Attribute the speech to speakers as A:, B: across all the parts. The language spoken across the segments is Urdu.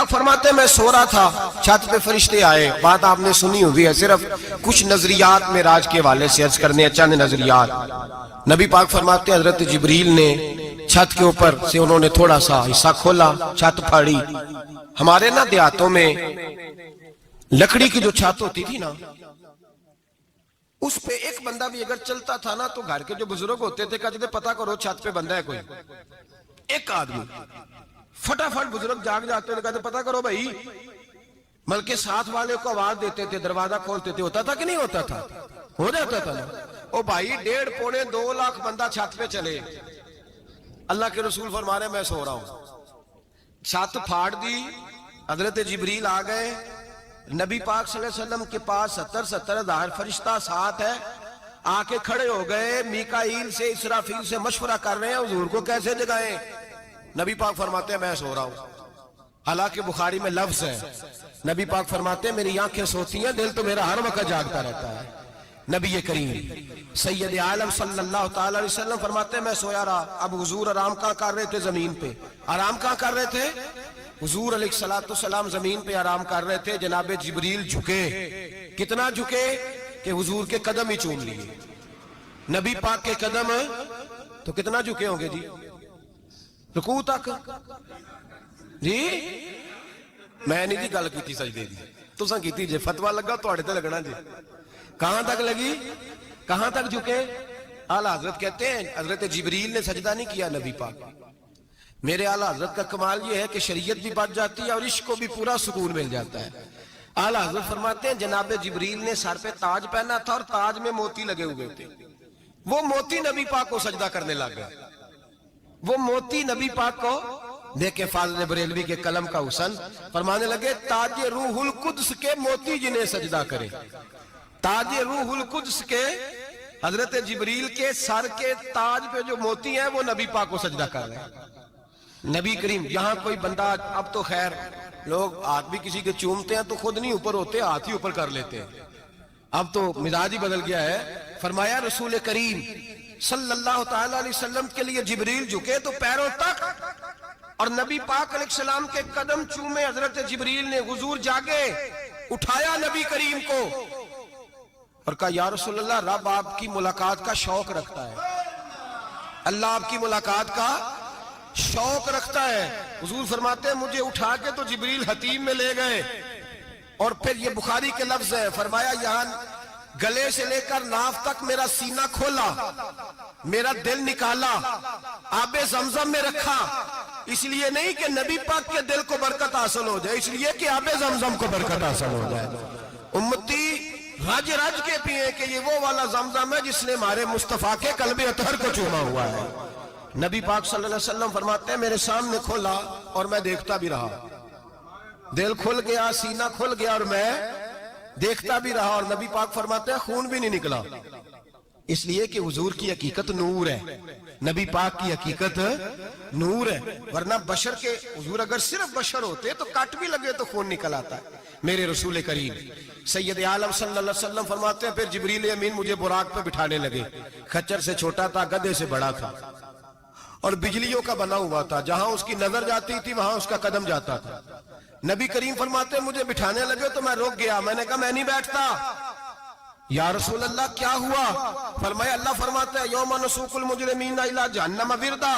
A: پاک فرماتے ہیں میں سو رہا تھا، چھت پہ فرشتے آئے. بات آپ نے سنی ہوئی ہے، صرف کچھ نظریات میں راج کے والے سے عرض کرنے چند نظریات. نبی پاک فرماتے ہیں حضرت جبریل نے چھت کے اوپر سے انہوں نے تھوڑا سا حصہ کھولا، چھت پھاڑی. ہمارے نا دیہاتوں میں لکڑی کی جو چھت ہوتی تھی نا، اس پہ ایک بندہ بھی اگر چلتا تھا نا تو گھر کے جو بزرگ ہوتے تھے کہتے تھے پتہ کرو چھت پہ بندہ ہے کوئی. ایک آدمی فٹافٹ بزرگ جاگ جاتے تھے، کہتے پتہ کرو بھائی. بلکہ ساتھ والے کو آواز دیتے تھے، دروازہ کھولتے تھے. ہوتا تھا کہ نہیں ہوتا تھا؟ ہو جاتا تھا نا. او بھائی 1.5 پونے 2 لاکھ بندہ چھت پہ چلے. اللہ کے رسول فرما رہے ہیں میں سو رہا ہوں. چھت پھاڑ دی، حضرت جبریل آ گئے. نبی پاک صلی اللہ علیہ وسلم کے پاس 70 ہزار فرشتہ ساتھ ہے. آ کے کھڑے ہو گئے، میکائیل سے اسرافیل سے مشورہ کر رہے ہیں حضور کو کیسے جگائیں. نبی پاک فرماتے ہیں میں سو رہا ہوں. حالانکہ بخاری میں لفظ ہے، نبی پاک فرماتے ہیں میری آنکھیں سوتی ہیں، دل تو میرا ہر وقت جاگتا رہتا ہے. نبی کریم سید عالم صلی اللہ تعالی علیہ وسلم فرماتے ہیں میں سویا رہا. اب حضور آرام کہاں کر رہے تھے؟ زمین پہ. آرام کہاں کر رہے تھے؟ حضور علیہ السلام زمین پہ آرام کر رہے تھے. جناب جبریل جھکے. کتنا جھکے کہ حضور کے قدم ہی چوم لیے. نبی پاک کے قدم تو کتنا جھکے ہوں گے جی؟ رکوع تک. جی میں نہیں جی گل کی سجدے دی، تساں کیتی جے. فتویٰ لگا تواڈے تے لگنا جی. کہاں تک لگی؟ کہاں تک جھکے؟ اعلیٰ حضرت کہتے ہیں حضرت جبریل نے سجدہ نہیں کیا نبی پاک. میرے اعلیٰ حضرت کا کمال یہ ہے کہ شریعت بھی بچ جاتی ہے اور عشق کو بھی پورا سکون مل جاتا ہے. اعلیٰ حضرت فرماتے ہیں جناب جبریل نے سر پہ تاج پہنا تھا اور تاج میں موتی لگے ہوئے تھے. وہ موتی نبی پاک کو سجدہ کرنے لگ گئے. وہ موتی نبی پاک کو دیکھیں. فاضل بریلوی کے قلم کا حسن فرمانے لگے تاج روح القدس کے موتی جنہیں سجدہ کرے. تاج روح القدس کے حضرت جبریل کے سر کے تاج پہ جو موتی ہیں وہ نبی پاک کو سجدہ کر رہے ہیں. نبی کریم یہاں کوئی بندہ، اب تو خیر لوگ ہاتھ بھی کسی کے چومتے ہیں تو خود نہیں اوپر ہوتے، ہاتھ ہی اوپر کر لیتے ہیں. اب تو مزاج ہی بدل گیا ہے. فرمایا رسول کریم صلی اللہ تعالی علیہ وسلم کے لیے جبریل جھکے تو پیروں تک، اور نبی پاک علیہ السلام کے قدم چومے. حضرت جبریل نے حضور جاگے، اٹھایا نبی کریم کو اور کہا یا رسول اللہ رب آپ کی ملاقات کا شوق رکھتا ہے. اللہ آپ کی ملاقات کا شوق رکھتا ہے. حضور فرماتے ہیں مجھے اٹھا کے تو جبریل حتیم میں لے گئے. اور پھر یہ بخاری کے لفظ ہے، فرمایا یہاں گلے سے لے کر ناف تک میرا سینہ کھولا، میرا دل نکالا، آب زمزم میں رکھا. اس لیے نہیں کہ نبی پاک کے دل کو برکت حاصل ہو جائے، اس لیے کہ آب زمزم کو برکت حاصل ہو جائے. امتی رج رج کے پیئے کہ یہ وہ والا زمزم ہے جس نے ہمارے مصطفیٰ کے قلب اطہر کو چوما ہوا ہے. نبی پاک صلی اللہ علیہ وسلم فرماتے ہیں میرے سامنے کھولا اور میں دیکھتا بھی رہا. دل کھل گیا، سینہ کھل گیا اور میں دیکھتا بھی رہا. اور نبی پاک فرماتے ہیں خون بھی نہیں نکلا، اس لیے کہ حضور کی حقیقت نور ہے. نبی پاک کی حقیقت نور ہے. ورنہ بشر کے حضور اگر صرف بشر ہوتے تو کٹ بھی لگے تو خون نکل آتا ہے. میرے رسول کریم سید عالم صلی اللہ علیہ وسلم فرماتے ہیں پھر جبریل امین مجھے براق پہ بٹھانے لگے. خچر سے چھوٹا تھا، گدھے سے بڑا تھا اور بجلیوں کا بنا ہوا تھا. جہاں اس کی نظر جاتی تھی وہاں اس کا قدم جاتا تھا. نبی کریم فرماتے ہیں مجھے بٹھانے لگے تو میں رک گیا. میں نے کہا میں نہیں بیٹھتا. یا رسول اللہ کیا ہوا؟ فرمایا اللہ فرماتا ہے یوم نسوق المجرمین الی جہنم وردا.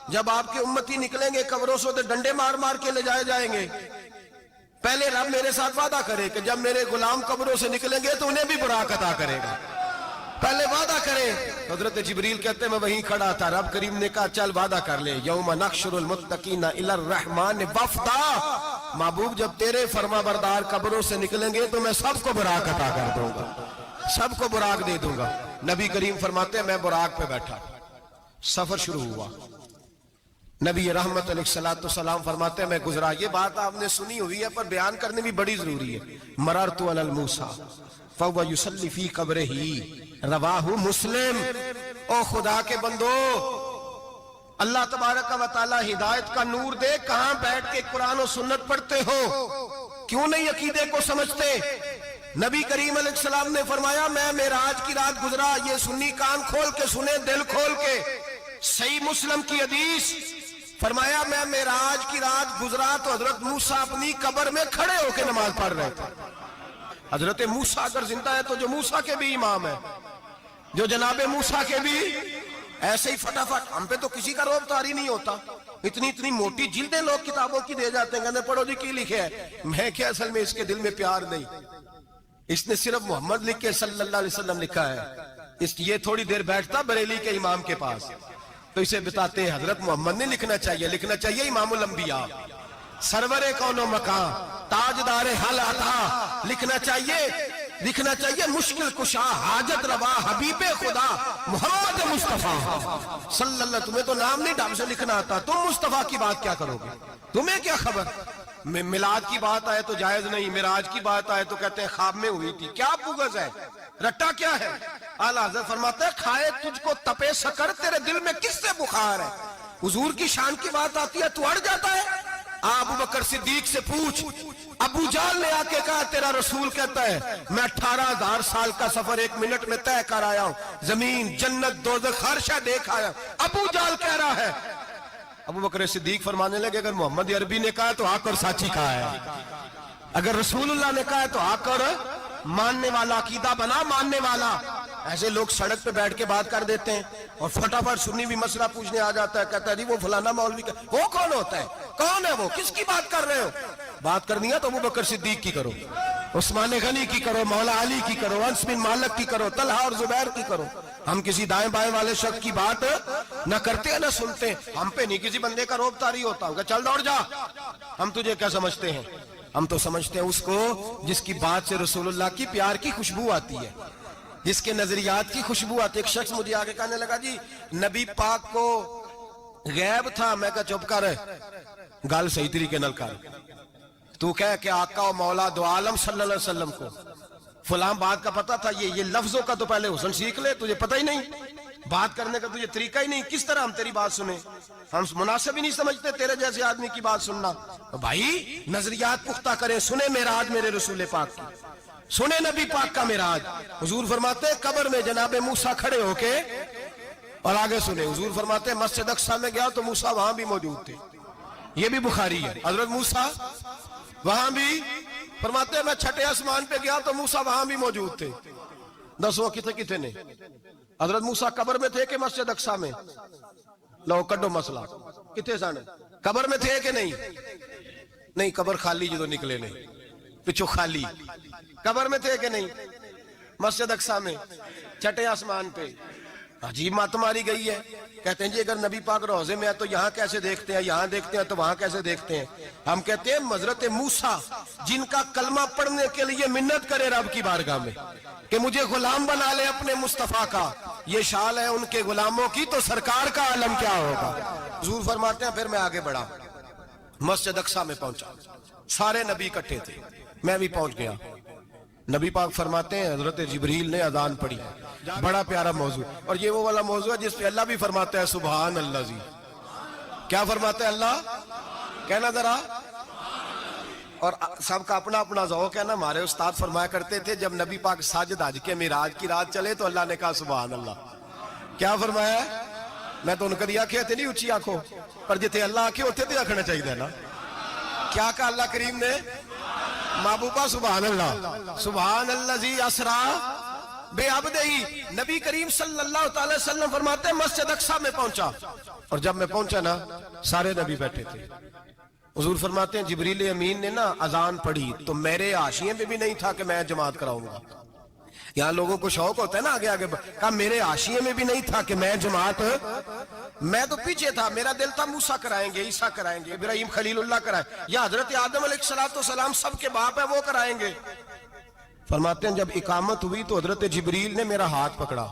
A: جب آپ کے امتی نکلیں گے قبروں سے تو ڈنڈے مار مار کے لے جائے جائیں گے. پہلے رب میرے ساتھ وعدہ کرے کہ جب میرے غلام قبروں سے نکلیں گے تو انہیں بھی براق عطا کرے گا. پہلے وعدہ کرے. حضرت جبریل کہتے ہیں میں وہیں کھڑا تھا. رب کریم نے کہا چل وعدہ کر لے یوم نحشر المتقین الی الرحمن وفدا. محبوب جب تیرے فرما بردار قبروں سے نکلیں گے تو میں سب کو براق عطا کر دوں گا، سب کو براق دے دوں گا. نبی کریم فرماتے ہیں میں براق پہ بیٹھا. سفر شروع ہوا. نبی رحمت علیہ السلام فرماتے ہیں میں گزرا. یہ بات آپ نے سنی ہوئی ہے پر بیان کرنے بھی بڑی ضروری ہے. مررت علی الموسیٰ فہو یصلی فی قبرہ رواہ مسلم. او خدا کے بندو اللہ تبارک و تعالی ہدایت کا نور دے. کہاں بیٹھ کے قرآن و سنت پڑھتے ہو؟ کیوں نہیں عقیدے کو سمجھتے؟ نبی کریم علیہ السلام نے فرمایا میں معراج کی رات گزرا. یہ سنی کان کھول کے سنے، دل کھول کے. صحیح مسلم کی حدیث فرمایا میں معراج کی رات گزرا تو حضرت موسیٰ اپنی قبر میں کھڑے ہو کے نماز پڑھ رہے تھے. حضرت موسیٰ اگر زندہ ہے تو جو موسیٰ کے بھی امام ہے، جو جناب موسیٰ کے بھی ایسے ہی فٹافٹ. ہم پہ تو کسی کا روب طاری نہیں ہوتا. اتنی موٹی جلدیں لوگ کتابوں کی دے جاتے ہیں، کہتے ہیں پڑھو جی کی لکھے ہے. میں کیا اصل میں اس کے دل میں پیار نہیں. اس نے صرف محمد لکھ کے صلی اللہ علیہ وسلم لکھا ہے. یہ تھوڑی دیر بیٹھتا بریلی کے امام کے پاس تو اسے بتاتے ہیں حضرت محمد نے لکھنا چاہیے امام الانبیاء، سرور کون و مکان، تاجدار حل عطا. لکھنا چاہیے مشکل کشا، حاجت روا، حبیب خدا محمد مصطفیٰ صلی اللہ. تمہیں تو نام نہیں ڈھنگ سے لکھنا آتا، تم مصطفیٰ کی بات کیا کرو گے؟ تمہیں کیا خبر؟ میلاد کی بات آئے تو جائز نہیں، معراج کی بات آئے تو کہتے ہیں خواب میں ہوئی تھی. کیا بغض ہے، رٹا کیا ہے؟ اعلیٰ حضرت فرماتے ہیں کھائے تجھ کو تپے سکر، تیرے دل میں کس سے بخار ہے؟ حضور کی شان کی بات آتی ہے تو اڑ جاتا ہے. ابو بکر صدیق سے پوچھ، ابو جال نے آ کے کہا تیرا رسول کہتا ہے میں 18,000 سال کا سفر 1 منٹ میں طے کر آیا ہوں، زمین جنت دوزخ ہر شے دیکھ آیا. ابو جال کہہ رہا ہے. ابو بکر صدیق فرمانے لگے اگر محمد عربی نے کہا تو آ کر سچی کہا ہے، اگر رسول اللہ نے کہا ہے تو آ کر ماننے والا، عقیدہ بنا ماننے والا. ایسے لوگ سڑک پہ بیٹھ کے بات کر دیتے ہیں اور فٹافٹ سنی بھی مسئلہ پوچھنے آ جاتا ہے، کہتا ہے جی وہ فلانا مولوی کا. وہ کون ہوتا ہے؟ کون ہے وہ؟ کس کی بات کر رہے ہو؟ بات کرنی ہے تو ابو بکر صدیق کی کرو، عثمان غنی کی کرو، مولا علی کی کرو، انس بن مالک کی کرو، طلحہ اور زبیر کی کرو. ہم کسی دائیں بائیں والے شخص کی بات نہ کرتے ہیں نہ سنتے. ہم پہ نہیں کسی بندے کا روب طاری ہوتا ہوگا چل دوڑ جا. ہم تجھے کیا سمجھتے ہیں؟ ہم تو سمجھتے ہیں اس کو جس کی بات سے رسول اللہ کی پیار کی خوشبو آتی ہے، جس کے نظریات کی خوشبو آتی ہے. ایک شخص مجھے آگے کہنے لگا جی نبی پاک کو غیب تھا. میں کہا چپ کر، گال صحیح طریقے نال کر. تو کہہ کہ آقا و مولا دو عالم صلی اللہ علیہ وسلم کو فلاں بات کا پتہ تھا. یہ لفظوں کا تو پہلے حسن سیکھ لے، تجھے پتہ ہی نہیں، بات کرنے کا تجھے طریقہ ہی نہیں. کس طرح ہم تیری بات سنیں؟ ہم مناسب ہی نہیں سمجھتے تیرے جیسے آدمی کی بات سننا. بھائی نظریات پختہ کریں. سنیں معراج میرے رسول پاک کی، سنیں نبی پاک کا معراج. حضور فرماتے ہیں قبر میں جناب موسیٰ کھڑے ہو کے، اور آگے سنیں حضور فرماتے ہیں مسجد اقصیٰ میں گیا تو موسیٰ وہاں بھی موجود تھے. یہ بھی بخاری ہے. حضرت موسیٰ وہاں بھی فرماتے ہیں میں چھٹے آسمان پہ گیا تو موسیٰ وہاں بھی موجود تھے. دسو کتنے نے حضرت موسیٰ قبر میں تھے کہ مسجد اقصیٰ میں؟ لو کڈو مسئلہ. کتنے سن قبر میں تھے کہ نہیں؟ قبر خالی جدو نکلے نے پچھو خالی. قبر میں تھے کہ نہیں؟ مسجد اقصیٰ میں چھٹے آسمان پہ. عجیب مات ماری گئی ہے. کہتے ہیں جی اگر نبی پاک روضے میں ہے تو یہاں کیسے دیکھتے ہیں، یہاں دیکھتے ہیں تو وہاں کیسے دیکھتے ہیں؟ ہم کہتے ہیں حضرت موسیٰ جن کا کلمہ پڑھنے کے لیے منت کرے رب کی بارگاہ میں کہ مجھے غلام بنا لے اپنے مصطفیٰ کا، یہ شال ہے ان کے غلاموں کی، تو سرکار کا عالم کیا ہوگا؟ حضور فرماتے ہیں پھر میں آگے بڑھا، مسجد اقصیٰ میں پہنچا. سارے نبی اکٹھے تھے، میں بھی پہنچ گیا. نبی پاک فرماتے ہیں حضرت جبریل نے اذان پڑھی. بڑا پیارا موضوع، اور یہ وہ والا موضوع ہے جس پہ اللہ بھی فرماتا ہے سبحان اللہ. جی کیا فرماتے ہیں اللہ؟ کہنا ذرا. اور سب کا اپنا اپنا ذوق ہے نا. ہمارے استاد فرمایا کرتے تھے جب نبی پاک ساجد حج کے معراج کی رات چلے تو اللہ نے کہا سبحان اللہ. کیا فرمایا؟ میں تو ان کو دیا کہ نہیں اچھی آنکھوں پر جتنے اللہ آنکھیں ہوتے تھے رکھنا چاہیے نا. کیا کہا اللہ کریم نے؟ محبوبہ سبحان اللہ. سبحان الذی اسرا بعبدہ. نبی کریم صلی اللہ تعالی وسلم فرماتے ہیں مسجد اقصیٰ میں پہنچا، اور جب میں پہنچا نا سارے نبی بیٹھے تھے. حضور فرماتے ہیں جبریل امین نے نا اذان پڑھی تو میرے حاشیے میں بھی نہیں تھا کہ میں جماعت کراؤں گا. یہاں لوگوں کو شوق ہوتا ہے نا آگے آگے، کہا میرے حاشیے میں بھی نہیں تھا کہ میں جماعت، میں تو پیچھے تھا. میرا دل تھا موسیٰ کرائیں گے، عیسیٰ کرائیں گے، ابراہیم خلیل اللہ کرائیں، یا حضرت آدم علیہ السلام سب کے باپ ہے وہ کرائیں گے. فرماتے ہیں جب اقامت ہوئی تو حضرت جبریل نے میرا ہاتھ پکڑا.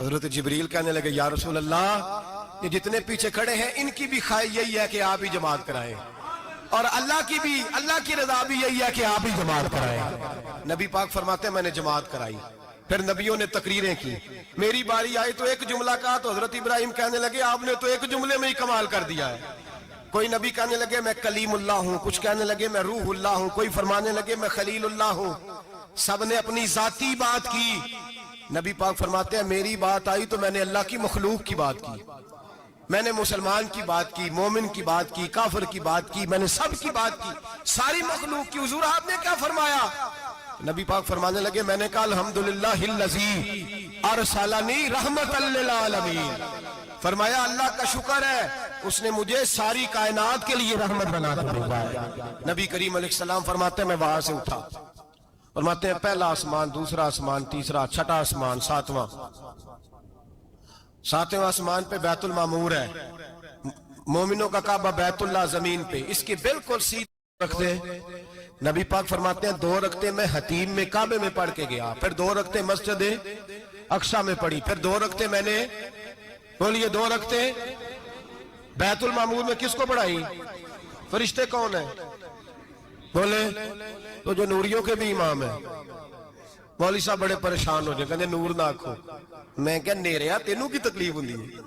A: حضرت جبریل کہنے لگے یا رسول اللہ یہ جتنے پیچھے کھڑے ہیں ان کی بھی خواہش یہی ہے کہ آپ ہی جماعت کرائیں، اور اللہ کی رضا بھی یہی ہے کہ آپ ہی جماعت کرائیں. نبی پاک فرماتے ہیں میں نے جماعت کرائی. پھر نبیوں نے تقریریں کی. میری باری آئی تو ایک جملہ کہا تو حضرت ابراہیم کہنے لگے آپ نے تو ایک جملے میں ہی کمال کر دیا ہے. کوئی نبی کہنے لگے میں کلیم اللہ ہوں، کچھ کہنے لگے میں روح اللہ ہوں، کوئی فرمانے لگے میں خلیل اللہ ہوں. سب نے اپنی ذاتی بات کی. نبی پاک فرماتے ہیں میری بات آئی تو میں نے اللہ کی مخلوق کی بات کی. میں نے مسلمان کی بات کی، مومن کی بات کی، کافر کی بات کی، میں نے سب کی بات کی، ساری مخلوق کی۔ حضور آپ نے کیا فرمایا؟ نبی پاک فرمانے لگے، میں نے کہا الحمدللہ الذی ارسلنی رحمت للعالمین، فرمایا اللہ کا شکر ہے اس نے مجھے ساری کائنات کے لیے رحمت بنا کر بھیجا ہے۔ نبی کریم علیہ السلام فرماتے ہیں میں وہاں سے اٹھا، فرماتے ہیں پہلا آسمان، دوسرا آسمان، تیسرا، چھٹا آسمان، ساتواں آسمان پہ بیت المعمور ہے، مومنوں کا کعبہ بیت اللہ زمین پہ، اس کے بالکل سیدھے رکھتے نبی پاک فرماتے ہیں 2 رکعتیں میں حتیم میں کعبے میں پڑھ کے گیا، پھر 2 رکعتیں مسجد اقصی میں پڑھی، پھر 2 رکعتیں میں نے بولیے 2 رکعتیں بیت المعمور میں کس کو پڑھائی؟ فرشتے کون ہیں بولے؟ تو جو نوریوں کے بھی امام ہیں۔ مولوی صاحب بڑے پریشان ہو جائے، کہتے نور نہ آکھو۔ میں کہا نیریا تینوں کی تکلیف ہوندی ہے،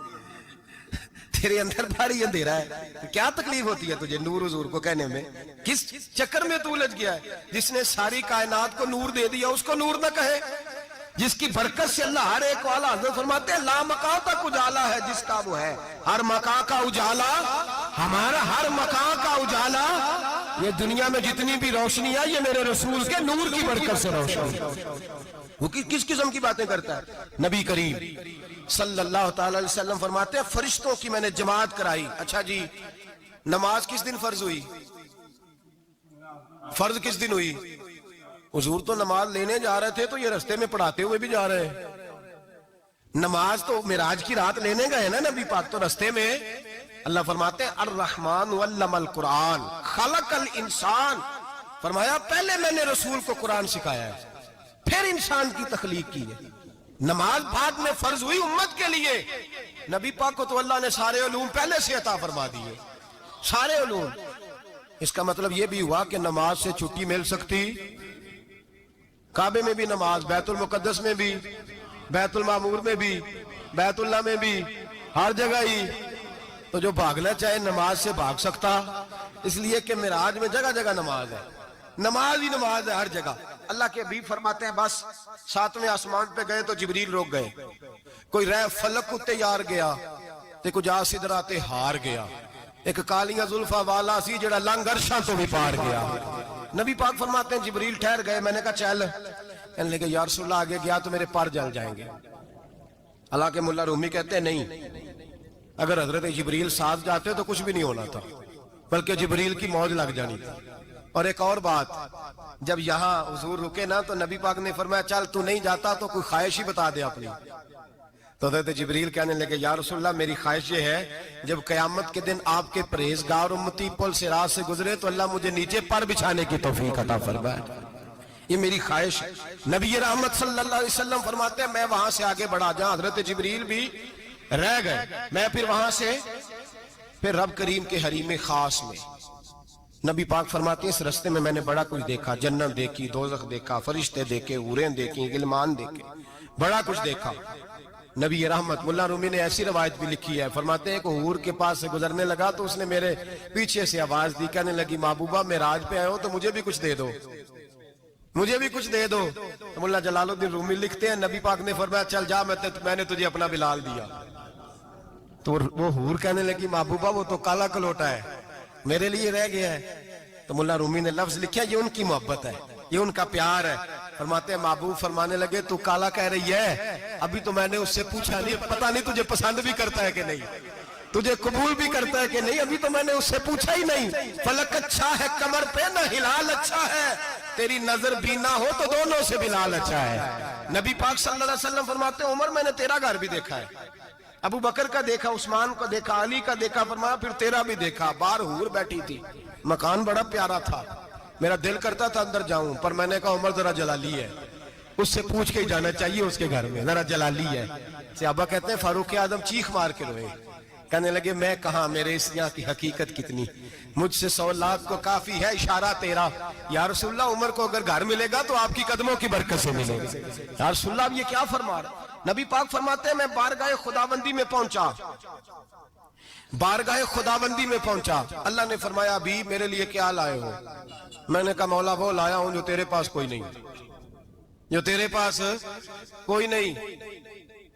A: تیرے اندر بھاری اندھیرا ہے، کیا تکلیف ہوتی ہے تجھے نور حضور کو کہنے میں؟ کس چکر میں تو الجھ گیا ہے؟ جس نے ساری کائنات کو نور دے دیا اس کو نور نہ کہے؟ جس کی برکت سے اللہ ہر ایک والا، حضرت فرماتے ہیں لا مکان تک اجالا ہے جس کا وہ ہے، ہر مکان کا اجالا ہمارا، ہر مکان کا اجالا، یہ دنیا میں جتنی بھی روشنی ہے یہ میرے رسول کے نور کی برکت سے روشنی۔ وہ کس قسم کی باتیں کرتا ہے؟ نبی کریم صلی اللہ تعالی علیہ وسلم فرماتے ہیں فرشتوں کی میں نے جماعت کرائی۔ اچھا جی، نماز کس دن فرض ہوئی؟ فرض کس دن ہوئی؟ حضور تو نماز لینے جا رہے تھے تو یہ رستے میں پڑھاتے ہوئے بھی جا رہے ہیں۔ نماز تو معراج کی رات لینے گئے نا نبی پاک، تو رستے میں اللہ فرماتے ہیں الرحمن علم القرآن خلق الانسان، فرمایا پہلے میں نے رسول کو قرآن سکھایا ہے پھر انسان کی تخلیق کی ہے۔ نماز بعد میں فرض ہوئی امت کے لیے، نبی پاک کو تو اللہ نے سارے علوم پہلے سے عطا فرما دیے، سارے علوم۔ اس کا مطلب یہ بھی ہوا کہ نماز سے چھٹی مل سکتی، کعبے میں بھی نماز، بیت المقدس میں بھی، بیت المعمور میں بھی، بیت اللہ میں بھی، ہر جگہ ہی۔ تو جو بھاگنا چاہے نماز سے بھاگ سکتا، اس لیے کہ معراج میں جگہ جگہ نماز ہے، نماز ہی نماز ہے ہر جگہ۔ اللہ کے حبیب فرماتے ہیں بس 7ویں آسمان پہ گئے تو جبریل روک گئے، کوئی رہ فلک اتے یار گیا تے کچھ آ سدرا تے ہار گیا، ایک کالیاں زلفاں والا سی جڑا لنگ عرشاں تو بھی پار گیا۔ نبی پاک فرماتے ہیں جبریل ٹھہر گئے، میں نے کہا چل، کہنے لگے یا رسول اللہ آگے گیا تو میرے پر جل جائیں گے۔ حالانکہ ملا رومی کہتے ہیں نہیں، اگر حضرت جبریل ساتھ جاتے تو کچھ بھی نہیں ہونا تھا، بلکہ جبریل کی موج لگ جانی تھی۔ اور ایک اور بات، جب یہاں حضور رکے نا تو نبی پاک نے فرمایا چل تو نہیں جاتا تو کوئی خواہش ہی بتا دے اپنی۔ تو حضرت جبریل کہنے لگے یا رسول اللہ میری خواہش یہ ہے جب قیامت کے دن آپ کے پرہیزگار امتی پل صراط سے گزرے تو اللہ مجھے نیچے پر بچھانے کی توفیق عطا فرمائے، یہ میری خواہش ہے۔ نبی رحمت صلی اللہ علیہ وسلم فرماتے ہیں میں وہاں سے آگے بڑھا جاؤں، حضرت جبریل بھی رہ گئے، میں پھر وہاں سے پھر رب کریم کے حریم خاص میں۔ نبی پاک فرماتے ہیں اس رستے میں نے بڑا کچھ دیکھا، جنت دیکھی، دوزخ دیکھا، فرشتے دیکھے، حوریں دیکھی، غلمان دیکھے، بڑا کچھ دیکھا۔ نبی رحمت ملا رومی نے ایسی روایت بھی لکھی ہے، فرماتے ہیں کہ حور کے پاس سے گزرنے لگا تو اس نے میرے پیچھے سے آواز دی، کہنے لگی محبوبہ معراج پہ آئے ہو تو مجھے بھی کچھ دے دو، مجھے بھی کچھ دے دو۔ تو ملا جلال الدین رومی لکھتے ہیں نبی پاک نے فرمایا چل جا میں نے تجھے اپنا بلال دیا۔ تو وہ حور کہنے لگی محبوبہ وہ تو کالا کلوٹا ہے، میرے لیے رہ گیا ہے۔ تو ملا رومی نے لفظ لکھا یہ ان کی محبت ہے، یہ ان کا پیار ہے۔ فرماتے ہیں محبوب فرمانے لگے تو کالا کہہ رہی ہے، ابھی تو میں نے اس سے پوچھا نہیں، پتہ نہیں تجھے پسند بھی کرتا ہے کہ نہیں، تجھے قبول بھی کرتا ہے کہ نہیں، ابھی تو میں نے اس سے پوچھا ہی نہیں۔ فلک اچھا ہے کمر پہ نہ ہلال اچھا ہے، تیری نظر بینا ہو تو دونوں سے بلال اچھا ہے۔ نبی پاک صلی اللہ علیہ وسلم فرماتے ہیں عمر میں نے تیرا گھر بھی دیکھا ہے، ابو بکر کا دیکھا، عثمان کا دیکھا، علی کا دیکھا، فرمایا پھر تیرا بھی دیکھا، باہر حور بیٹھی تھی، مکان بڑا پیارا تھا، میرا دل کرتا تھا اندر جاؤں، پر میں نے کہا عمر ذرا جلالی ہے، اس سے پوچھ کے ہی جانا چاہیے اس کے گھر میں، ذرا جلالی ہے۔ صحابہ کہتے ہیں فاروق اعظم چیخ مار کے روئے، کہنے لگے میں کہاں، میرے اس یہاں کی حقیقت کتنی، مجھ سے 100 لاکھ کو کافی ہے اشارہ تیرا۔ یا رسول اللہ عمر کو اگر گھر ملے گا تو آپ کی قدموں کی برکت سے ملے گا۔ یا رسول اللہ اب یہ کیا فرما رہا؟ نبی پاک فرماتے ہیں میں بارگاہ خداوندی میں پہنچا، بارگاہ خداوندی میں پہنچا، اللہ نے فرمایا ابھی میرے لیے کیا لائے ہو؟ میں نے کہا مولا وہ لایا ہوں جو تیرے پاس کوئی نہیں، جو تیرے پاس کوئی نہیں۔